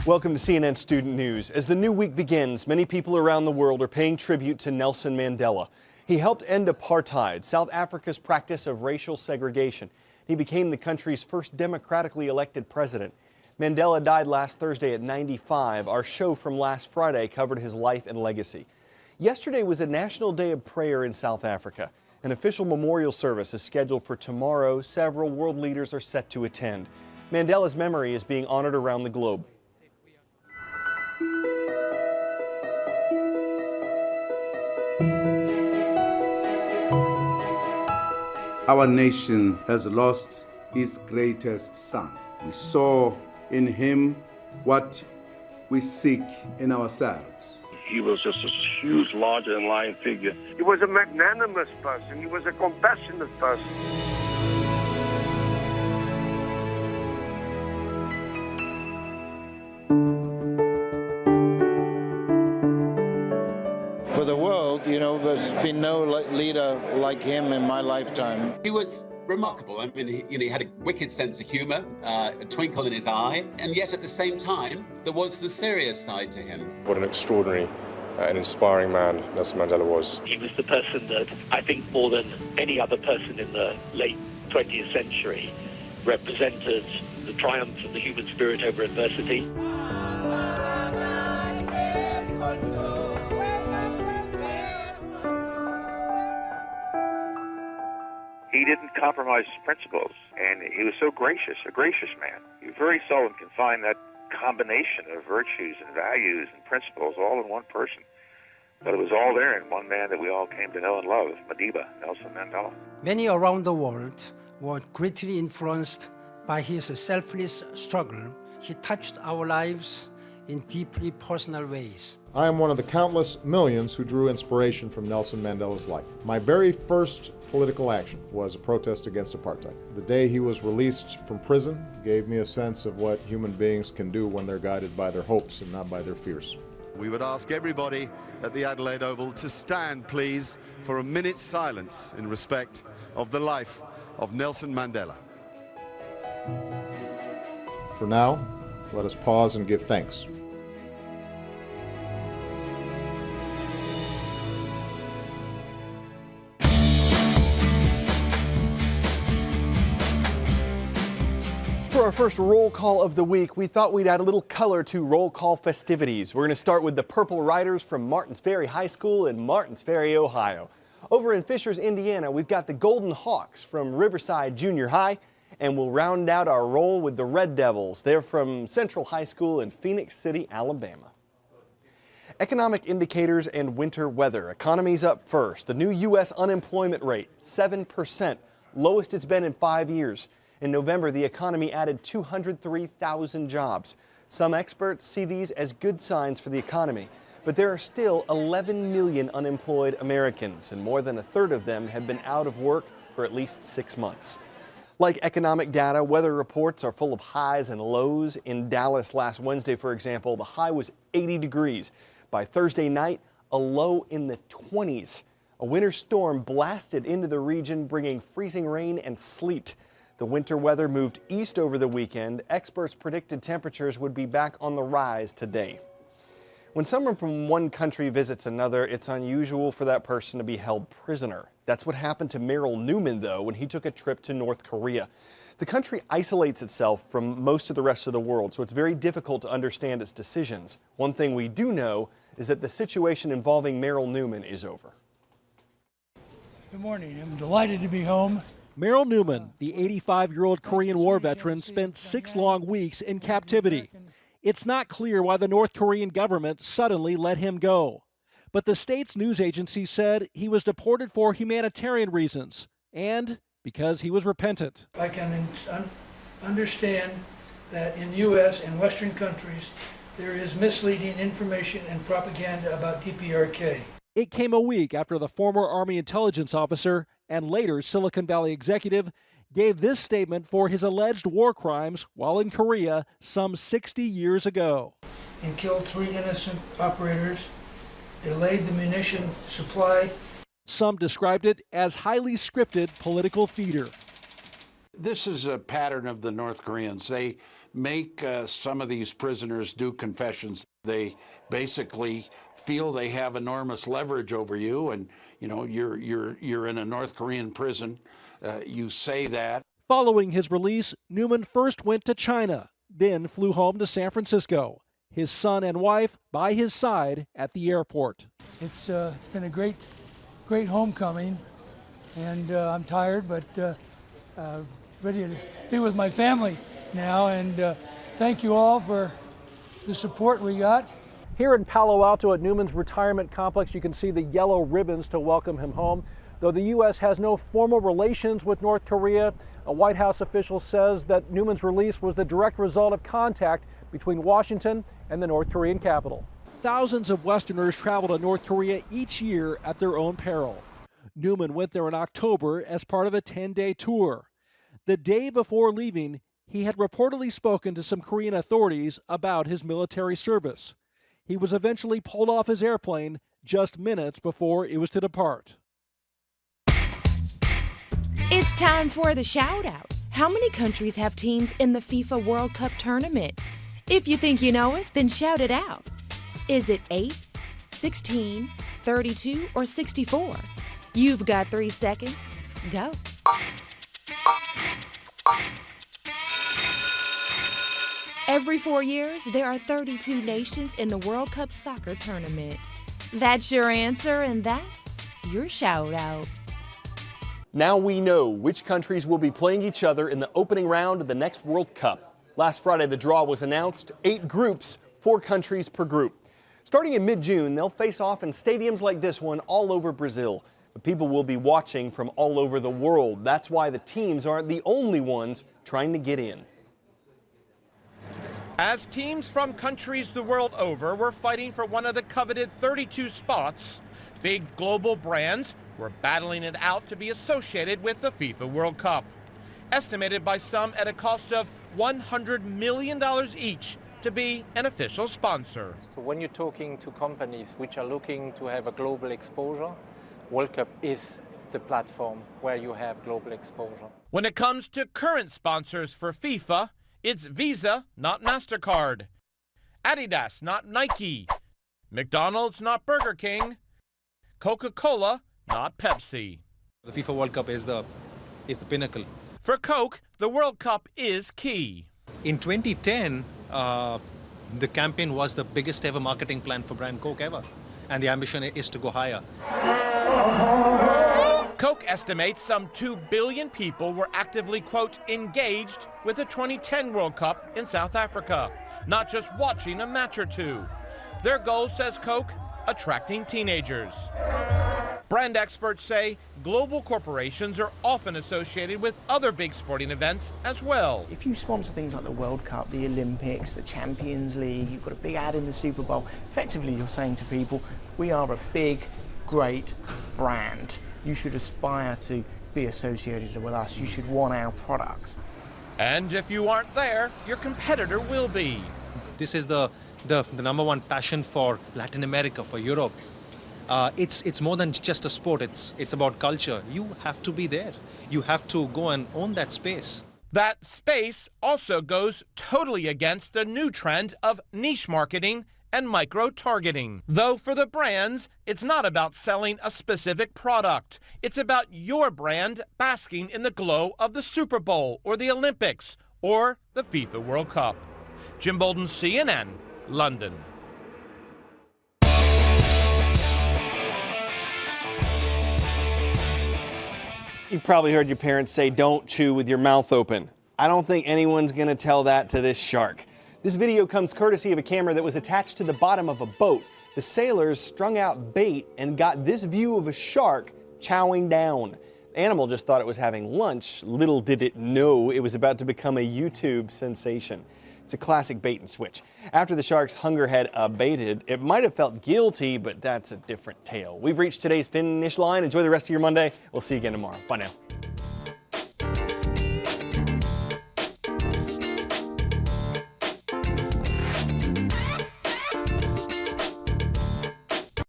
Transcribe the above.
Welcome to CNN Student News. As the new week begins, many people around the world are paying tribute to Nelson Mandela. He helped end apartheid, South Africa's practice of racial segregation. He became the country's first democratically elected president. Mandela died last Thursday at 95. Our show from last Friday covered his life and legacy. Yesterday was a national day of prayer in South Africa. An official memorial service is scheduled for tomorrow. Several world leaders are set to attend. Mandela's memory is being honored around the globe. Our nation has lost its greatest son. We saw in him what we seek in ourselves. He was just a huge, larger-than-life figure. He was a magnanimous person. He was a compassionate person. For the world, there's been no leader like him in my lifetime. He was remarkable. I mean, he had a wicked sense of humor, a twinkle in his eye, and yet at the same time, there was the serious side to him. What an extraordinary and inspiring man Nelson Mandela was. He was the person that I think more than any other person in the late 20th century represented the triumph of the human spirit over adversity. He didn't compromise his principles, and he was so gracious, a gracious man. You very seldom can find that combination of virtues and values and principles all in one person. But it was all there in one man that we all came to know and love, Madiba, Nelson Mandela. Many around the world were greatly influenced by his selfless struggle. He touched our lives in deeply personal ways. I am one of the countless millions who drew inspiration from Nelson Mandela's life. My very first political action was a protest against apartheid. The day he was released from prison gave me a sense of what human beings can do when they're guided by their hopes and not by their fears. We would ask everybody at the Adelaide Oval to stand, please, for a minute's silence in respect of the life of Nelson Mandela. For now, let us pause and give thanks. For our first roll call of the week, we thought we'd add a little color to roll call festivities. We're going to start with the Purple Riders from Martins Ferry High School in Martins Ferry, Ohio. Over in Fishers, Indiana, we've got the Golden Hawks from Riverside Junior High, and we'll round out our roll with the Red Devils. They're from Central High School in Phoenix City, Alabama. Economic indicators and winter weather. Economy's up first. The new U.S. unemployment rate, 7%, lowest it's been in 5 years. In November, the economy added 203,000 jobs. Some experts see these as good signs for the economy, but there are still 11 million unemployed Americans, and more than a third of them have been out of work for at least 6 months. Like economic data, weather reports are full of highs and lows. In Dallas last Wednesday, for example, the high was 80 degrees. By Thursday night, a low in the 20s. A winter storm blasted into the region, bringing freezing rain and sleet. The winter weather moved east over the weekend. Experts predicted temperatures would be back on the rise today. When someone from one country visits another, it's unusual for that person to be held prisoner. That's what happened to Merrill Newman, though, when he took a trip to North Korea. The country isolates itself from most of the rest of the world, so it's very difficult to understand its decisions. One thing we do know is that the situation involving Merrill Newman is over. Good morning. I'm delighted to be home. Merrill Newman, the 85-year-old Korean War veteran, spent 6 long weeks in captivity. It's not clear why the North Korean government suddenly let him go. But the state's news agency said he was deported for humanitarian reasons and because he was repentant. I can understand that in U.S. and Western countries, there is misleading information and propaganda about DPRK. It came a week after the former Army intelligence officer and later Silicon Valley executive gave this statement for his alleged war crimes while in Korea some 60 years ago. And killed 3 innocent operators, delayed the munition supply. Some described it as highly scripted political theater. This is a pattern of the North Koreans. They make some of these prisoners do confessions. They basically feel they have enormous leverage over you, and you know you're in a North Korean prison. You say that. Following his release, Newman first went to China, then flew home to San Francisco. His son and wife by his side at the airport. It's been a great homecoming, and I'm tired, but ready to be with my family now. And thank you all for the support we got. Here in Palo Alto at Newman's retirement complex, you can see the yellow ribbons to welcome him home. Though the U.S. has no formal relations with North Korea, a White House official says that Newman's release was the direct result of contact between Washington and the North Korean capital. Thousands of Westerners travel to North Korea each year at their own peril. Newman went there in October as part of a 10-day tour. The day before leaving, he had reportedly spoken to some Korean authorities about his military service. He was eventually pulled off his airplane just minutes before it was to depart. It's time for the shout out. How many countries have teams in the FIFA World Cup tournament? If you think you know it, then shout it out. Is it 8, 16, 32, or 64? You've got 3 seconds. Go. Every 4 years, there are 32 nations in the World Cup soccer tournament. That's your answer, and that's your shout out. Now we know which countries will be playing each other in the opening round of the next World Cup. Last Friday, the draw was announced. 8 groups, 4 countries per group. Starting in mid-June, they'll face off in stadiums like this one all over Brazil. But people will be watching from all over the world. That's why the teams aren't the only ones trying to get in. As teams from countries the world over were fighting for one of the coveted 32 spots, big global brands were battling it out to be associated with the FIFA World Cup, estimated by some at a cost of $100 million each to be an official sponsor. So when you're talking to companies which are looking to have a global exposure, World Cup is the platform where you have global exposure. When it comes to current sponsors for FIFA, it's Visa, not MasterCard, Adidas, not Nike, McDonald's, not Burger King, Coca-Cola, not Pepsi. The FIFA World Cup is the pinnacle. For Coke, the World Cup is key. In 2010, the campaign was the biggest ever marketing plan for brand Coke ever, and the ambition is to go higher. Coke estimates some 2 billion people were actively, quote, engaged with the 2010 World Cup in South Africa, not just watching a match or two. Their goal, says Coke, attracting teenagers. Brand experts say global corporations are often associated with other big sporting events as well. If you sponsor things like the World Cup, the Olympics, the Champions League, you've got a big ad in the Super Bowl, effectively you're saying to people, we are a big, great brand. You should aspire to be associated with us. You should want our products. And if you aren't there, your competitor will be. This is the number one passion for Latin America, for Europe. It's more than just a sport. It's about culture. You have to be there. You have to go and own that space. That space also goes totally against the new trend of niche marketing and micro-targeting. Though for the brands, it's not about selling a specific product. It's about your brand basking in the glow of the Super Bowl or the Olympics or the FIFA World Cup. Jim Bolden, CNN, London. You probably heard your parents say, don't chew with your mouth open. I don't think anyone's gonna tell that to this shark. This video comes courtesy of a camera that was attached to the bottom of a boat. The sailors strung out bait and got this view of a shark chowing down. The animal just thought it was having lunch. Little did it know it was about to become a YouTube sensation. It's a classic bait and switch. After the shark's hunger had abated, it might have felt guilty, but that's a different tale. We've reached today's finish line. Enjoy the rest of your Monday. We'll see you again tomorrow. Bye now.